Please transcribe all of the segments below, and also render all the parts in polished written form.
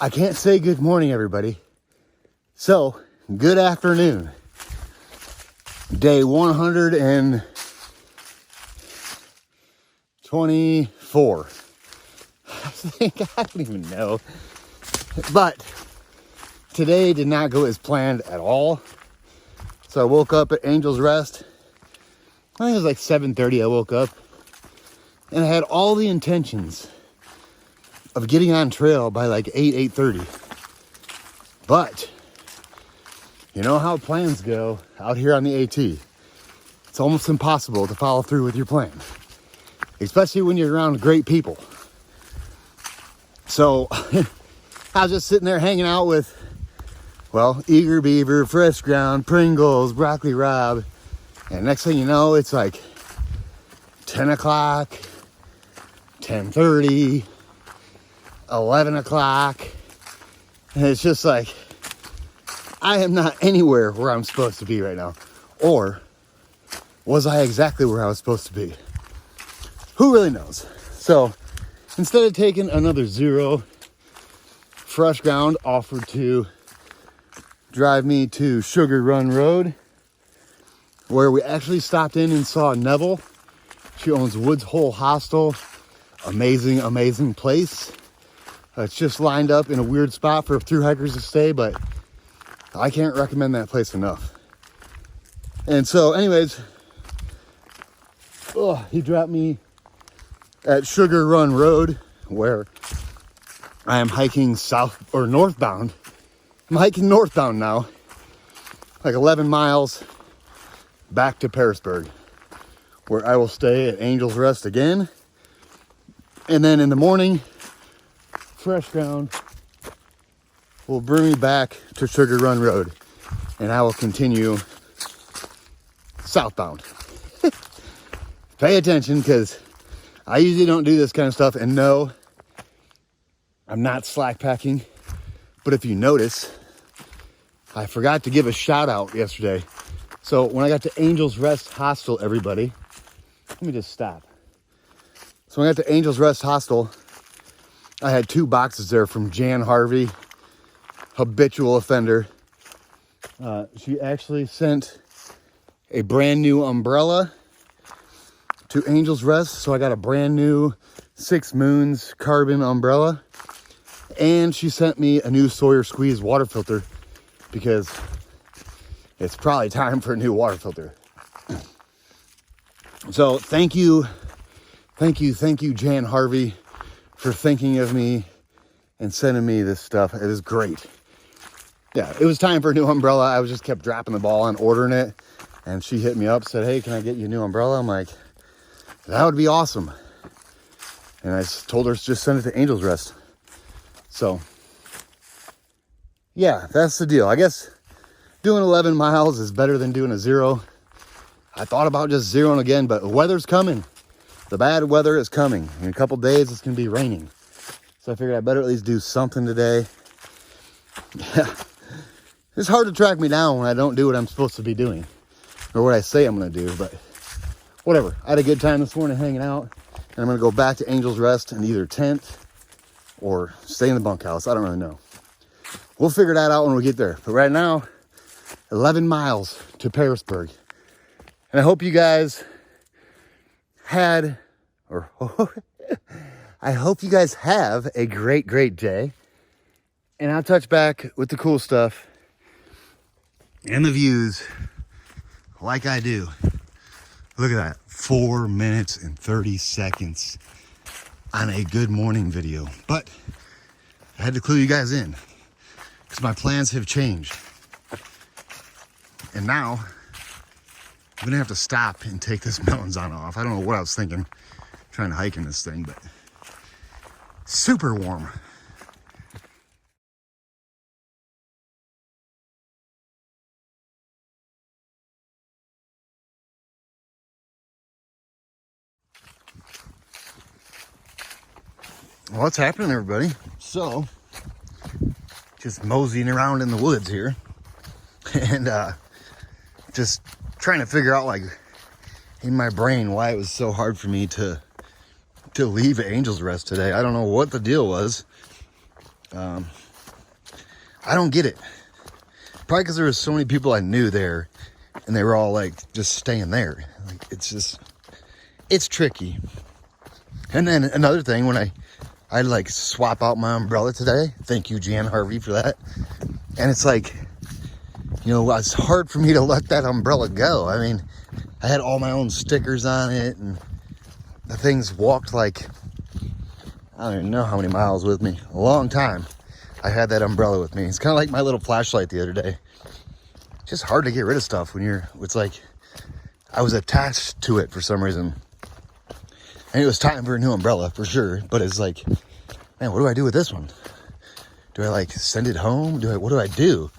I can't say good morning, everybody. So, good afternoon. Day 124. I don't even know. But today did not go as planned at all. So I woke up at Angel's Rest. I think it was like 7:30 I woke up. And I had all the intentions of getting on trail by like 8:30. But you know how plans go out here on the AT. It's almost impossible to follow through with your plan, especially when you're around great people. So I was just sitting there hanging out with, well, Eager Beaver, Fresh Ground, Pringles, Broccoli Rob. And next thing you know, it's like 10 o'clock, 10:30, 11 o'clock. And it's just like, I am not anywhere where I'm supposed to be right now. Or was I exactly where I was supposed to be? Who really knows? So instead of taking another zero, Fresh Ground offered to drive me to Sugar Run Road, where we actually stopped in and saw Neville. She owns Woods Hole Hostel. Amazing, amazing place. It's just lined up in a weird spot for thru hikers to stay, but I can't recommend that place enough. And so anyways, he dropped me at Sugar Run Road, where I am hiking south or northbound. I'm hiking northbound now, like 11 miles back to Pearisburg, where I will stay at Angel's Rest again. And then in the morning, Fresh Ground will bring me back to Sugar Run Road, and I will continue southbound. Pay attention, because I usually don't do this kind of stuff. And no, I'm not slack packing. But if you notice, I forgot to give a shout out yesterday. So when I got to Angel's Rest Hostel, everybody, let me just stop. So when I got to Angel's Rest Hostel, I had 2 boxes there from Jan Harvey, habitual offender. She actually sent a brand new umbrella to Angel's Rest. So I got a brand new 6 Moons carbon umbrella. And she sent me a new Sawyer Squeeze water filter, because it's probably time for a new water filter. So thank you, Jan Harvey, for thinking of me and sending me this stuff. It is great. Yeah, it was time for a new umbrella. I was just kept dropping the ball on ordering it. And she hit me up, said, hey, can I get you a new umbrella? I'm like, that would be awesome. And I told her to just send it to Angel's Rest. So, yeah, that's the deal. I guess doing 11 miles is better than doing a 0. I thought about just zeroing again, but the weather's coming. The bad weather is coming. In a couple days, it's going to be raining. So I figured I better at least do something today. Yeah. It's hard to track me down when I don't do what I'm supposed to be doing, or what I say I'm going to do, but whatever. I had a good time this morning hanging out, and I'm going to go back to Angel's Rest and either tent or stay in the bunkhouse. I don't really know. We'll figure that out when we get there. But right now, 11 miles to Pearisburg. And I hope you guys had, or I hope you guys have a great, great day. And I'll touch back with the cool stuff and the views like I do. Look at that, 4 minutes and 30 seconds on a good morning video. But I had to clue you guys in, because my plans have changed. And now I'm gonna have to stop and take this Melonzana off. I don't know what I was thinking trying to hike in this thing, but super warm. What's happening, everybody? So, just moseying around in the woods here, and just trying to figure out, like, in my brain why it was so hard for me to to leave Angel's Rest today. I don't know what the deal was. I don't get it. Probably because there was so many people I knew there, and they were all like just staying there. Like, it's tricky. And then another thing, when I like swap out my umbrella today. Thank you, Jan Harvey, for that. And it's like, you know, it's hard for me to let that umbrella go. I mean, I had all my own stickers on it, and the thing's walked like, I don't even know how many miles with me. A long time I had that umbrella with me. It's kind of like my little flashlight the other day. It's just hard to get rid of stuff when it's like, I was attached to it for some reason. And it was time for a new umbrella for sure. But it's like, man, what do I do with this one? Do I like send it home? What do I do?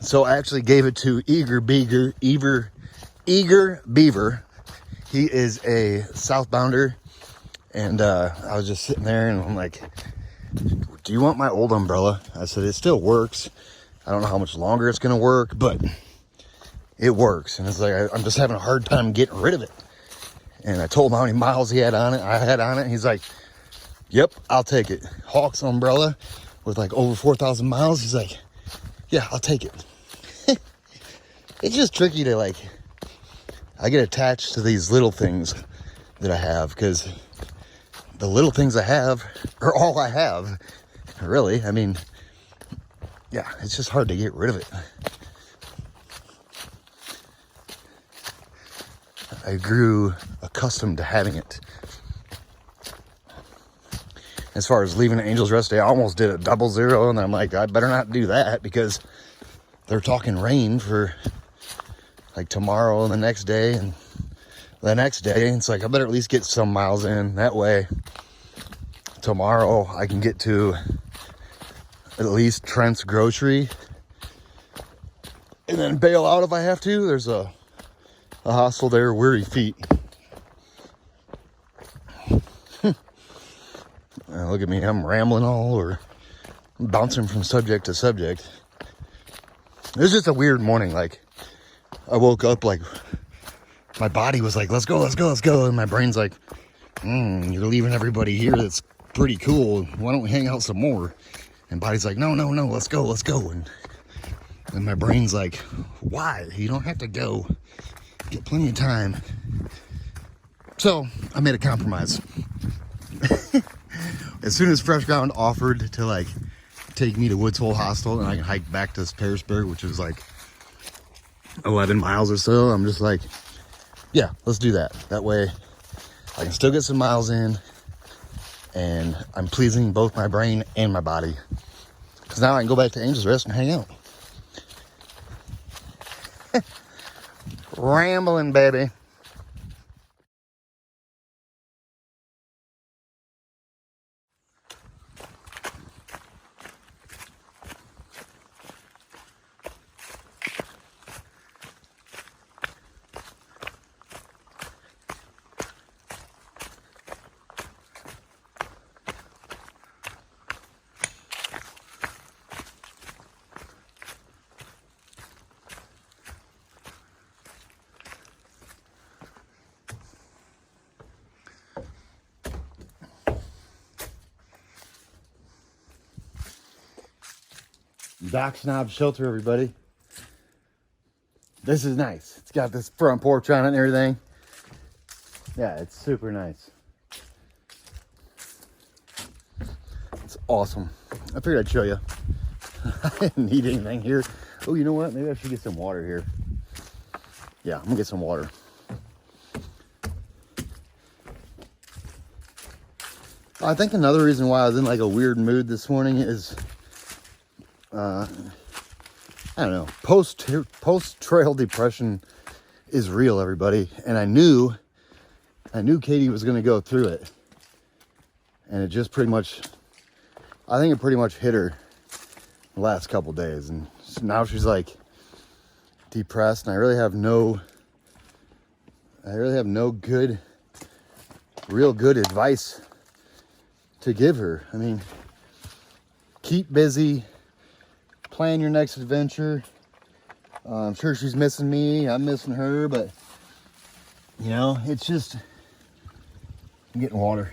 So I actually gave it to Eager Beaver. He is a southbounder. And I was just sitting there and I'm like, do you want my old umbrella? I said, it still works. I don't know how much longer it's going to work, but it works. And it's like, I'm just having a hard time getting rid of it. And I told him how many miles I had on it. He's like, yep, I'll take it. Hawk's umbrella with like over 4,000 miles. He's like, yeah, I'll take it. It's just tricky to like, I get attached to these little things that I have because the little things I have are all I have, really. I mean, yeah, it's just hard to get rid of it. I grew accustomed to having it. As far as leaving Angel's Rest Day, I almost did a 00, and I'm like, I better not do that because they're talking rain for like tomorrow and the next day and the next day. It's like, I better at least get some miles in. That way, tomorrow I can get to at least Trent's Grocery and then bail out if I have to. There's a hostel there, Weary Feet. Look at me, I'm rambling all over. I'm bouncing from subject to subject. It was just a weird morning. Like, I woke up like, my body was like, let's go. And my brain's like, you're leaving everybody here. That's pretty cool. Why don't we hang out some more? And body's like, no, let's go. And my brain's like, why? You don't have to go. Get plenty of time. So I made a compromise. As soon as Fresh Ground offered to like take me to Woods Hole Hostel and I can hike back to Pearisburg, which is like 11 miles or so, I'm just like, yeah, let's do that. That way I can still get some miles in and I'm pleasing both my brain and my body. Because now I can go back to Angel's Rest and hang out. Rambling, baby. Doc Snob Shelter, everybody. This is nice. It's got this front porch on it and everything. Yeah, it's super nice. It's awesome. I figured I'd show you. I didn't need anything here. Oh, you know what? Maybe I should get some water here. Yeah, I'm gonna get some water. I think another reason why I was in like a weird mood this morning is I don't know, post-trail depression is real, everybody. And I knew Katie was going to go through it. And it just pretty much, I think it pretty much hit her the last couple days. And now she's like depressed. And I really have no real good advice to give her. I mean, keep busy. Plan your next adventure. I'm sure she's missing me. I'm missing her, but you know, it's just, I'm getting water.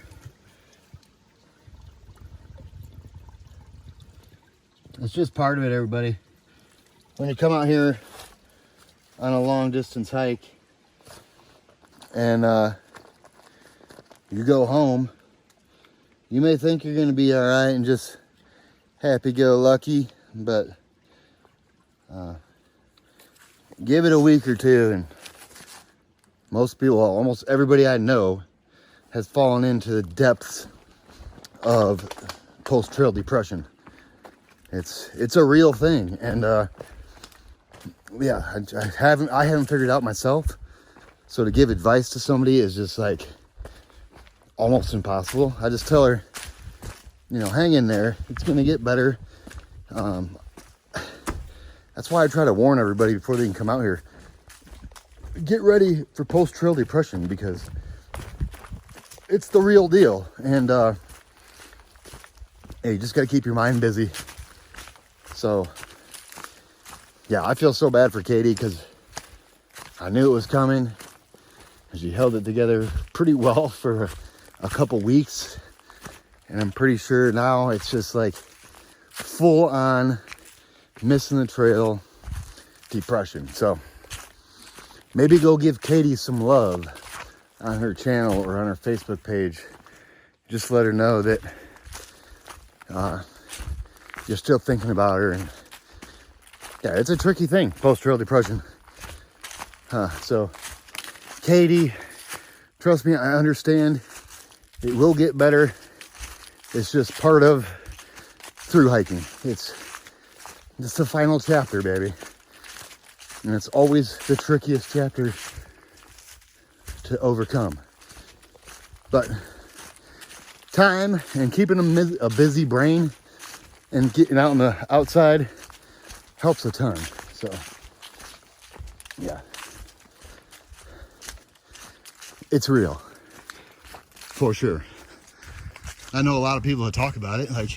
just part of it, everybody. When you come out here on a long distance hike and you go home, you may think you're going to be all right and just happy-go-lucky, but give it a week or two, and most people, well, almost everybody I know, has fallen into the depths of post-trail depression. It's a real thing, and yeah, I haven't figured it out myself. So to give advice to somebody is just like almost impossible. I just tell her, you know, hang in there. It's gonna get better. That's why I try to warn everybody before they can come out here. Get ready for post-trail depression, because it's the real deal. And hey, you just gotta keep your mind busy. So yeah, I feel so bad for Katie, because I knew it was coming. She held it together pretty well for a couple weeks, and I'm pretty sure now it's just like full on missing the trail depression. So maybe go give Katie some love on her channel or on her Facebook page. Just let her know that you're still thinking about her. And yeah, it's a tricky thing, post-trail depression. So Katie, trust me, I understand. It will get better. It's just part of through hiking. It's the final chapter, baby. And it's always the trickiest chapter to overcome. But time and keeping a busy brain and getting out on the outside helps a ton. So yeah, it's real for sure. I know a lot of people that talk about it, like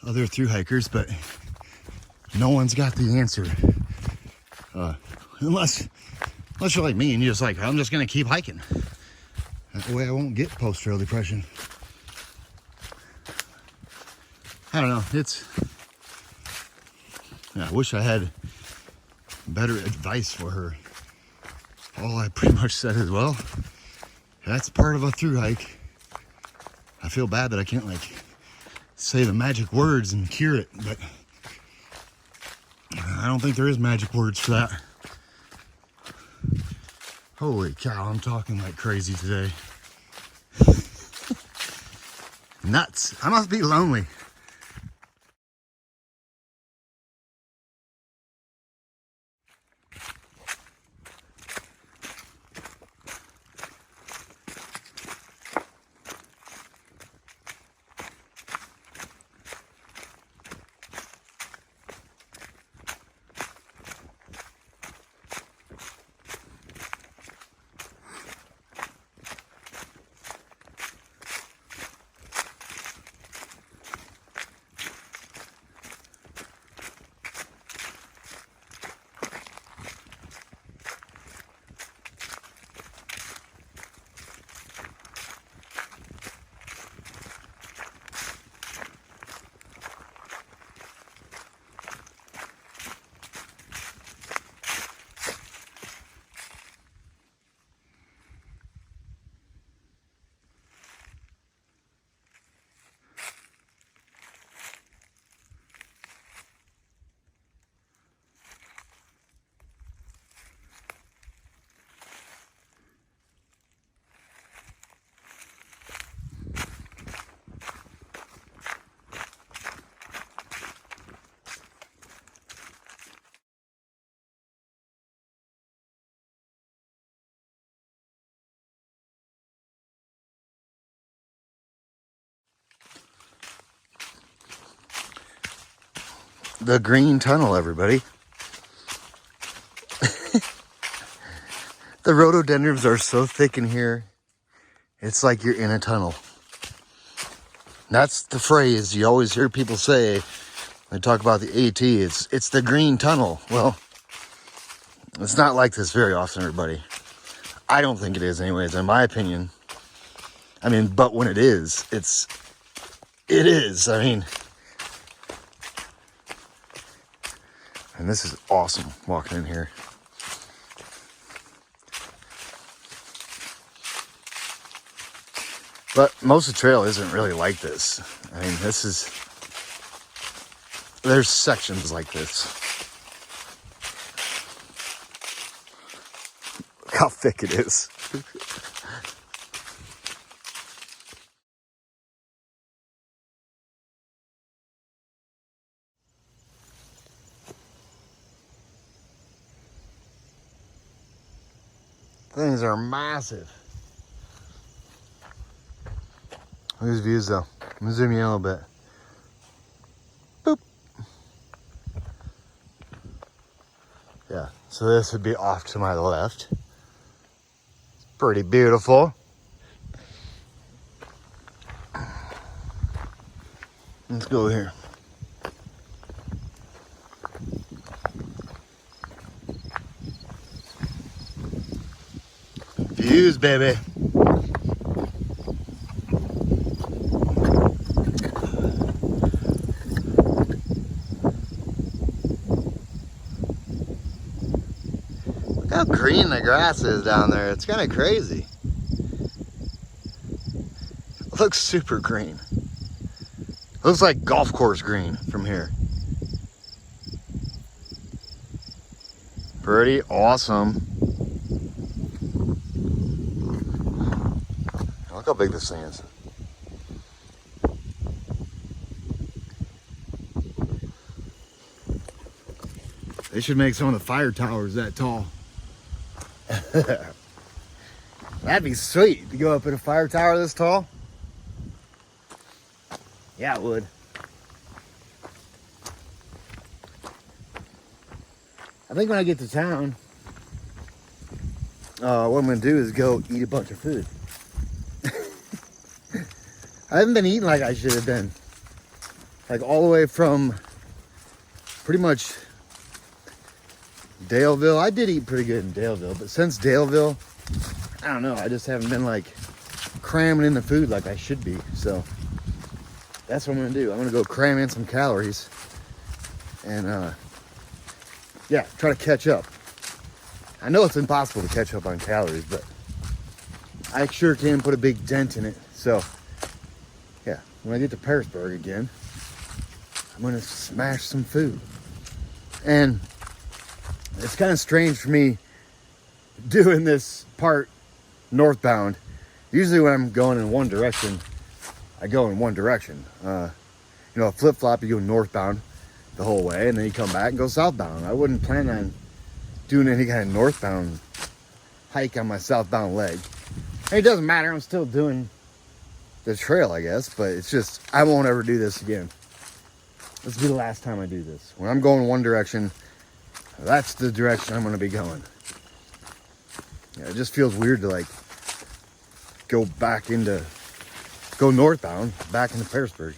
other thru hikers, but no one's got the answer. Unless you're like me and you're just like, I'm just gonna keep hiking. That way I won't get post-trail depression. I don't know. I wish I had better advice for her. All I pretty much said is, well, that's part of a thru hike. I feel bad that I can't like say the magic words and cure it, but I don't think there is magic words for that. Holy cow, I'm talking like crazy today. Nuts. I must be lonely. The green tunnel, everybody. The rhododendrons are so thick in here, it's like you're in a tunnel. That's the phrase you always hear people say when they talk about the AT. It's the green tunnel. Well, it's not like this very often, everybody. I don't think it is anyways, in my opinion. I mean, but when it is, it is. I mean, And this is awesome walking in here. But most of the trail isn't really like this. I mean, there's sections like this. Look how thick it is. Things are massive. Look at these views though. I'm gonna zoom in a little bit. Boop. Yeah, so this would be off to my left. It's pretty beautiful. Let's go here. Views, baby. Look how green the grass is down there. It's kind of crazy. It looks super green. It looks like golf course green from here. Pretty awesome. Look how big this thing is. They should make some of the fire towers that tall. That'd be sweet to go up in a fire tower this tall. Yeah, it would. I think when I get to town, what I'm gonna do is go eat a bunch of food. I haven't been eating like I should have been. Like all the way from pretty much Daleville. I did eat pretty good in Daleville, but since Daleville, I don't know, I just haven't been like cramming in the food like I should be. So that's what I'm gonna do. I'm gonna go cram in some calories and yeah, try to catch up. I know it's impossible to catch up on calories, but I sure can put a big dent in it. So yeah, when I get to Pearisburg again, I'm gonna smash some food. And it's kind of strange for me doing this part northbound. Usually when I'm going in one direction, I go in one direction. You know, a flip-flop, you go northbound the whole way, and then you come back and go southbound. I wouldn't plan on doing any kind of northbound hike on my southbound leg. And it doesn't matter, I'm still doing the trail, I guess, but it's just, I won't ever do this again. This will be the last time I do this. When I'm going one direction, that's the direction I'm going to be going. Yeah, it just feels weird to like go northbound, back into Pearisburg.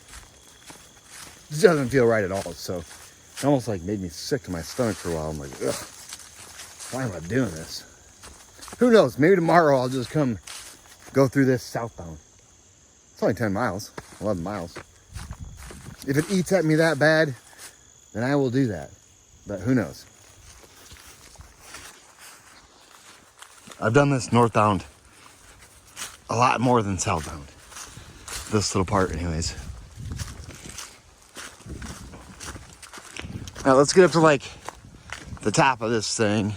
It doesn't feel right at all. So it almost like made me sick to my stomach for a while. I'm like, ugh, why am I doing this? Who knows? Maybe tomorrow I'll just come go through this southbound. It's only 10 miles, 11 miles. If it eats at me that bad, then I will do that. But who knows? I've done this northbound a lot more than southbound. This little part anyways. Now let's get up to like the top of this thing.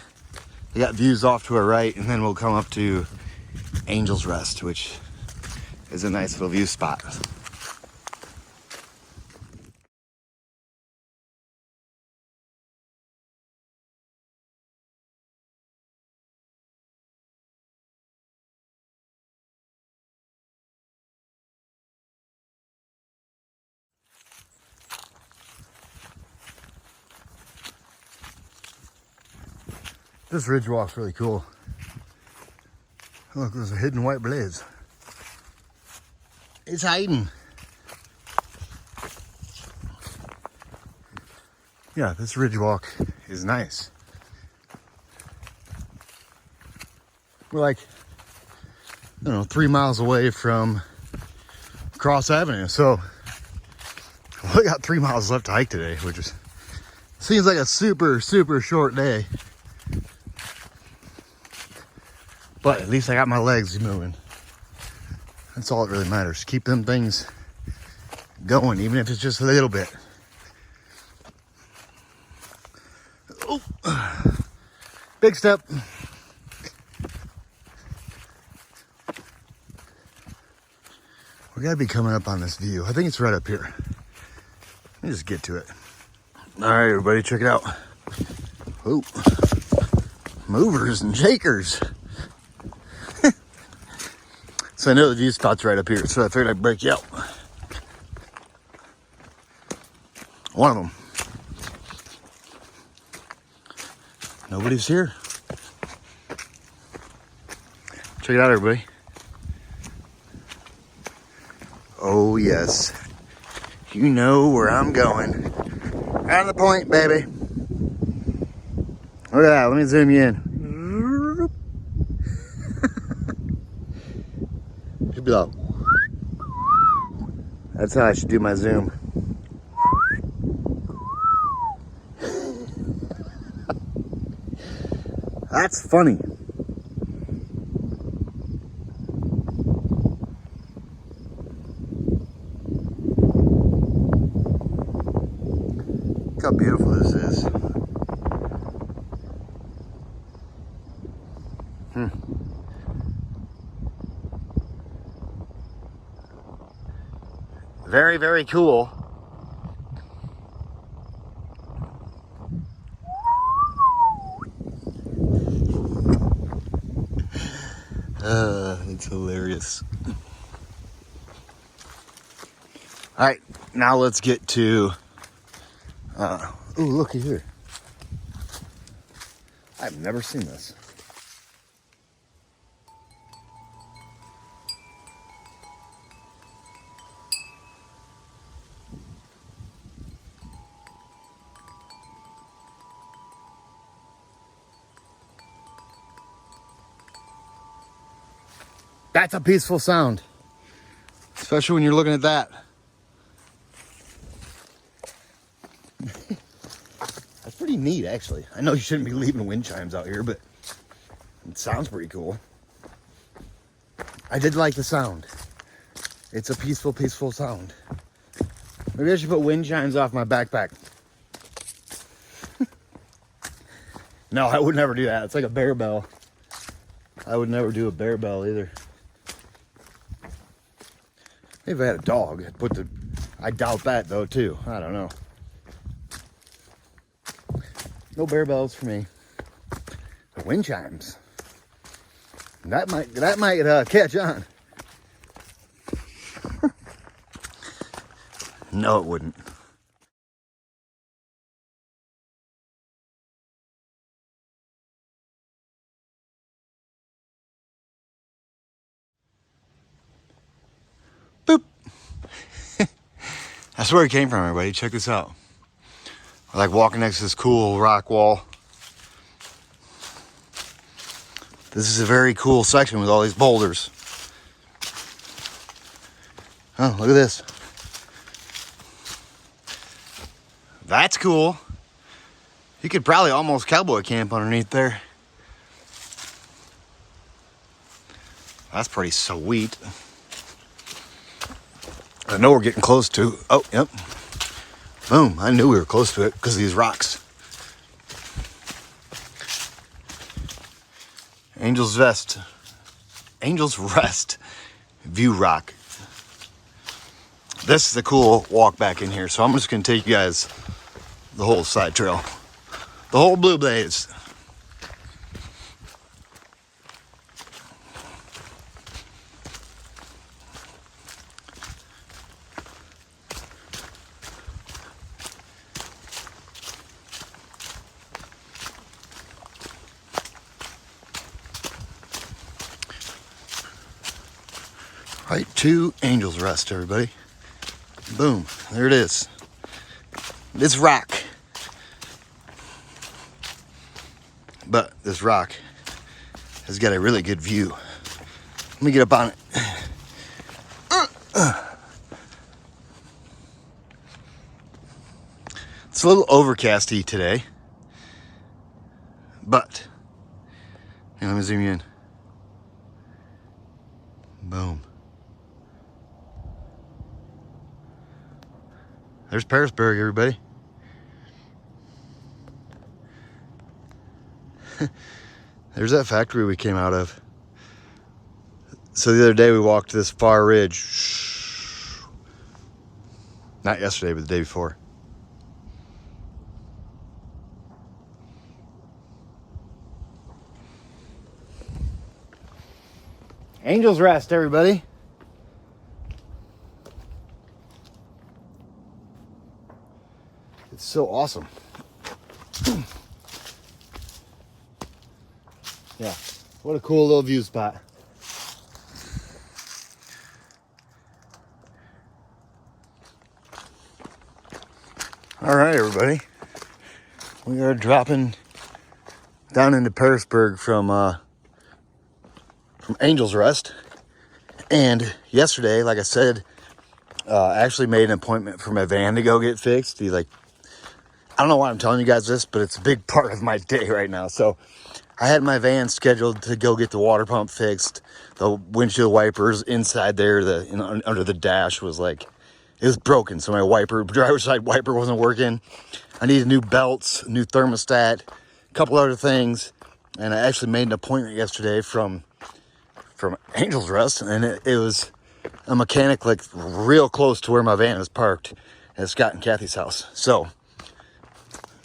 We got views off to our right, and then we'll come up to Angel's Rest, which is a nice little view spot. This ridge walk's really cool. Look, there's a hidden white blaze. It's hiding. Yeah, this ridge walk is nice. We're like, I don't know, 3 miles away from Cross Avenue. So we got 3 miles left to hike today, which is Seems like a super, super short day. But at least I got my legs moving. That's all that really matters. Keep them things going, even if it's just a little bit. Oh, big step. We gotta be coming up on this view. I think it's right up here. Let me just get to it. All right, everybody, check it out. Oh, movers and shakers. So I know the view spot's right up here, so I figured I'd break you out. One of them. Nobody's here. Check it out, everybody. Oh, yes. You know where I'm going. Right on the point, baby. Look at that. Let me zoom you in. Should be like, that's how I should do my zoom. That's funny. Look how beautiful this is. Very, very cool. It's hilarious. All right, now let's get to, oh, looky here. I've never seen this. That's a peaceful sound, especially when you're looking at that. That's pretty neat, actually. I know you shouldn't be leaving wind chimes out here, but it sounds pretty cool. I did like the sound. It's a peaceful, peaceful sound. Maybe I should put wind chimes off my backpack. No, I would never do that. It's like a bear bell. I would never do a bear bell either. Maybe if I had a dog, I'd put the... I doubt that, though, too. I don't know. No bear bells for me. The wind chimes. That might catch on. No, it wouldn't. Boop. That's where it came from, everybody. Check this out. We're like walking next to this cool rock wall. This is a very cool section with all these boulders. Oh, look at this. That's cool. You could probably almost cowboy camp underneath there. That's pretty sweet. I know we're getting close to. Oh, yep. Boom. I knew we were close to it because of these rocks. Angel's Rest View Rock. This is a cool walk back in here, so I'm just going to take you guys the whole side trail. The whole Blue Blaze. Right to Angel's Rest, everybody. Boom, there it is. This rock. But this rock has got a really good view. Let me get up on it. It's It's a little overcasty today, but let me zoom you in. Boom. There's Pearisburg, everybody. There's that factory we came out of. So the other day we walked this far ridge. Not yesterday, but the day before. Angel's Rest, everybody. It's so awesome. Yeah, what a cool little view spot. All right, everybody. We are dropping down into Pearisburg from Angel's Rest. And yesterday, like I said, I actually made an appointment for my van to go get fixed. I don't know why I'm telling you guys this, but it's a big part of my day right now. So I had my van scheduled to go get the water pump fixed. The windshield wipers inside there, under the dash was like, it was broken. So my driver's side wiper wasn't working. I needed new belts, new thermostat, a couple other things. And I actually made an appointment yesterday from Angel's Rest, and it was a mechanic like real close to where my van is parked at Scott and Kathy's house. So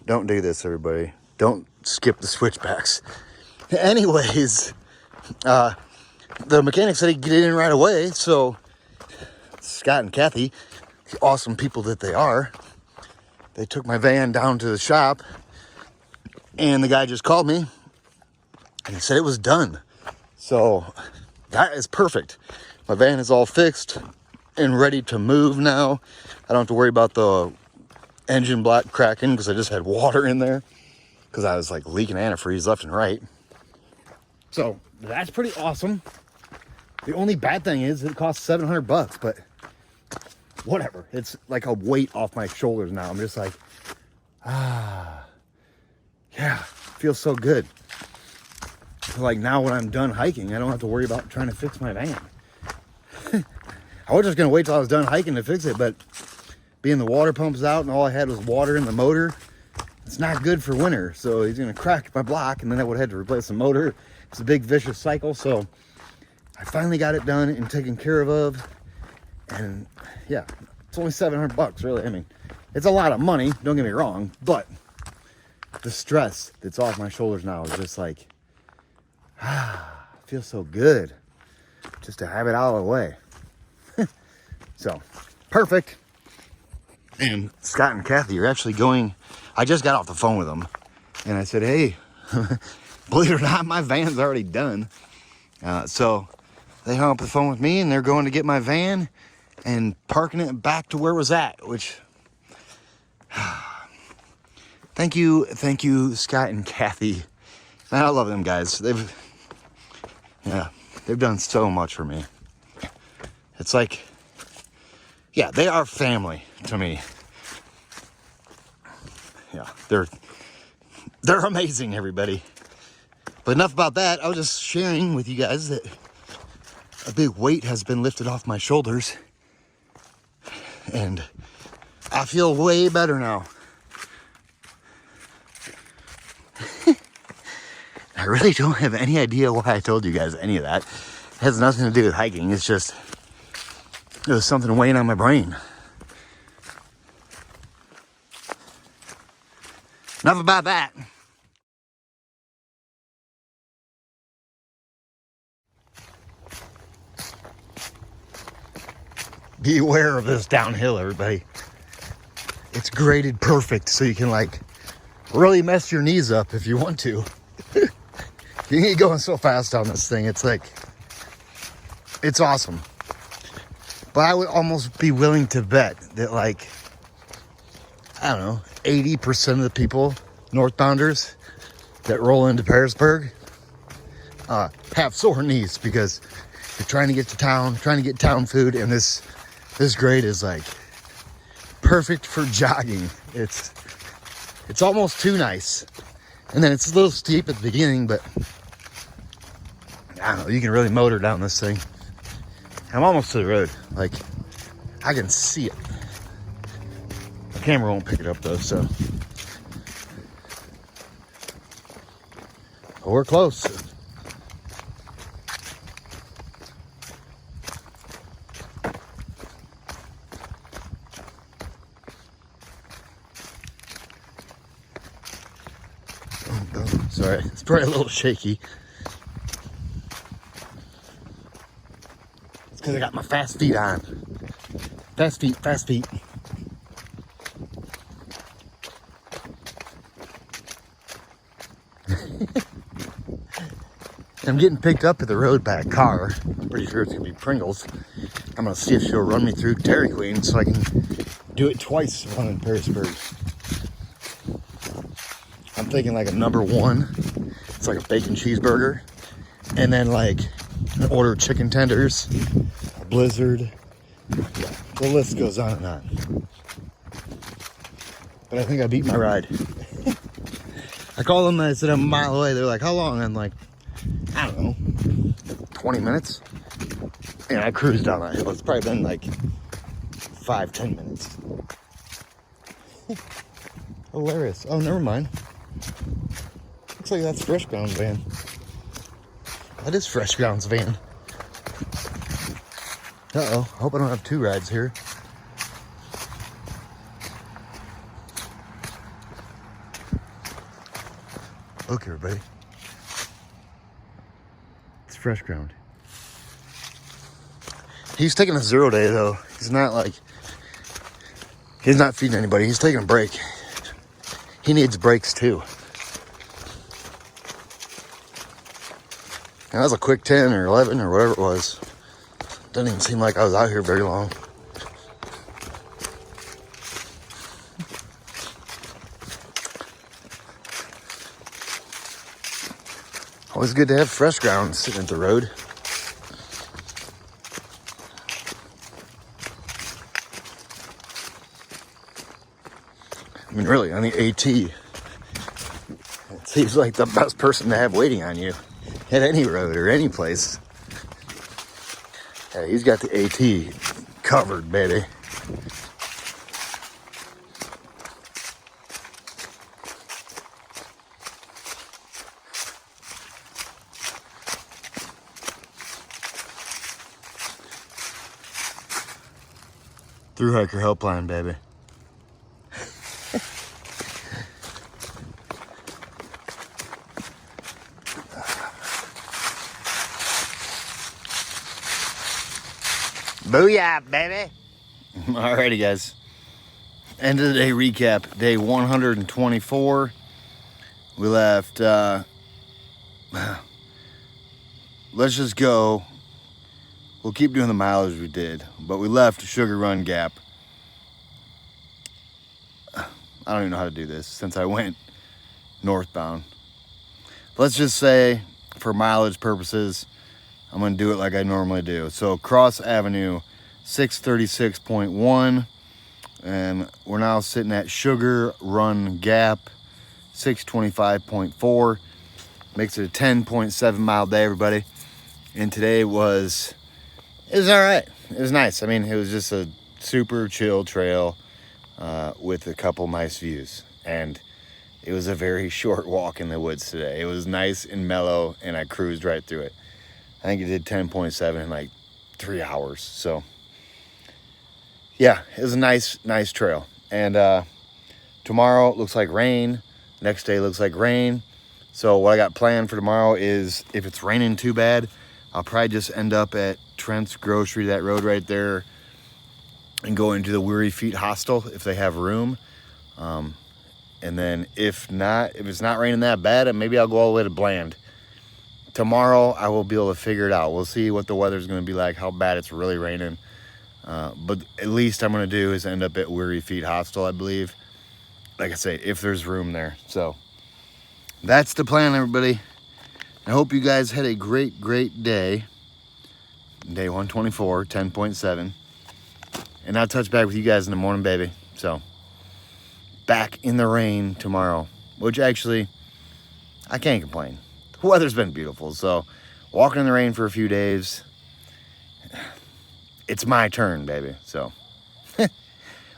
don't do this, everybody. Don't skip the switchbacks. Anyways, the mechanic said he'd get in right away. So Scott and Kathy, the awesome people that they are, they took my van down to the shop, and the guy just called me and he said it was done. So that is perfect. My van is all fixed and ready to move now. I don't have to worry about the engine block cracking because I just had water in there because I was like leaking antifreeze left and right. So that's pretty awesome. The only bad thing is it costs $700, but whatever. It's like a weight off my shoulders now. I'm just like, yeah, feels so good. Like now when I'm done hiking, I don't have to worry about trying to fix my van. I was just gonna wait till I was done hiking to fix it, but being the water pump's out and all I had was water in the motor, it's not good for winter. So he's gonna crack my block, and then I would have had to replace the motor. It's a big vicious cycle. So I finally got it done and taken care of. And yeah, it's only $700, really. I mean, it's a lot of money, don't get me wrong, but the stress that's off my shoulders now is just like, feels so good just to have it out of the way. So perfect. And Scott and Kathy are actually going, I just got off the phone with them and I said, hey, believe it or not, my van's already done. So they hung up the phone with me and they're going to get my van and parking it back to where it was at, which thank you, Scott and Kathy. Man, I love them guys. They've done so much for me. It's like, yeah, they are family to me. Yeah, they're amazing, everybody. But enough about that. I was just sharing with you guys that a big weight has been lifted off my shoulders. And I feel way better now. I really don't have any idea why I told you guys any of that. It has nothing to do with hiking. It's just, it was something weighing on my brain. Enough about that. Be aware of this downhill, everybody. It's graded perfect, so you can like really mess your knees up if you want to. You ain't going so fast on this thing. It's like, it's awesome. But I would almost be willing to bet that like, I don't know, 80% of the people, northbounders that roll into Pearisburg, have sore knees because you're trying to get to town, trying to get town food, and this grade is like perfect for jogging. It's It's almost too nice. And then it's a little steep at the beginning, but I don't know, you can really motor down this thing. I'm almost to the road. Like, I can see it. The camera won't pick it up though, so. But we're close. Sorry, it's probably a little shaky. It's because I got my fast feet on. Fast feet, fast feet. I'm getting picked up at the road by a car. I'm pretty sure it's gonna be Pringles. I'm gonna see if she'll run me through Dairy Queen so I can do it twice while in Harrisburg. I'm thinking like a #1. It's like a bacon cheeseburger. And then like an order of chicken tenders, a blizzard. Yeah, the list goes on and on. But I think I beat my ride. I called them and I said I'm a mile away. They're like, how long? I'm like, I don't know, 20 minutes. And I cruised down that hill. It's probably been like 5-10 minutes. Hilarious. Oh, never mind. Looks like that's Fresh Grounds van. That is Fresh Grounds van. Uh-oh, hope I don't have 2 rides here. Look, everybody. It's Fresh Ground. He's taking a 0 day, though. He's not feeding anybody. He's taking a break. He needs breaks, too. And that was a quick 10 or 11 or whatever it was. Doesn't even seem like I was out here very long. Always good to have Fresh Grounds sitting at the road. I mean, really, on the AT, it seems like the best person to have waiting on you at any road or any place. Yeah, he's got the AT covered, baby. Through hiker helpline, baby. Booyah, baby. Alrighty, guys. End of the day recap. Day 124. We left, let's just go. We'll keep doing the mileage we did. But we left Sugar Run Gap. I don't even know how to do this since I went northbound. Let's just say, for mileage purposes, I'm going to do it like I normally do. So Cross Avenue, 636.1. And we're now sitting at Sugar Run Gap, 625.4. Makes it a 10.7 mile day, everybody. And today it was all right. It was nice. I mean, it was just a super chill trail with a couple nice views. And it was a very short walk in the woods today. It was nice and mellow, and I cruised right through it. I think it did 10.7 in like 3 hours. So, yeah, it was a nice trail. And tomorrow looks like rain. Next day looks like rain. So what I got planned for tomorrow is, if it's raining too bad, I'll probably just end up at Trent's Grocery, that road right there, and go into the Weary Feet Hostel if they have room. And then if it's not raining that bad, maybe I'll go all the way to Bland. Tomorrow I will be able to figure it out. We'll see what the weather's going to be like, how bad it's really raining. But at least I'm going to do is end up at Weary Feet Hostel, I believe. Like I say, if there's room there. So that's the plan, everybody. I hope you guys had a great day. Day 124, 10.7. And I'll touch back with you guys in the morning, baby. So back in the rain tomorrow, which actually, I can't complain. The weather's been beautiful, so walking in the rain for a few days, it's my turn, baby. So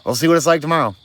we'll see what it's like tomorrow.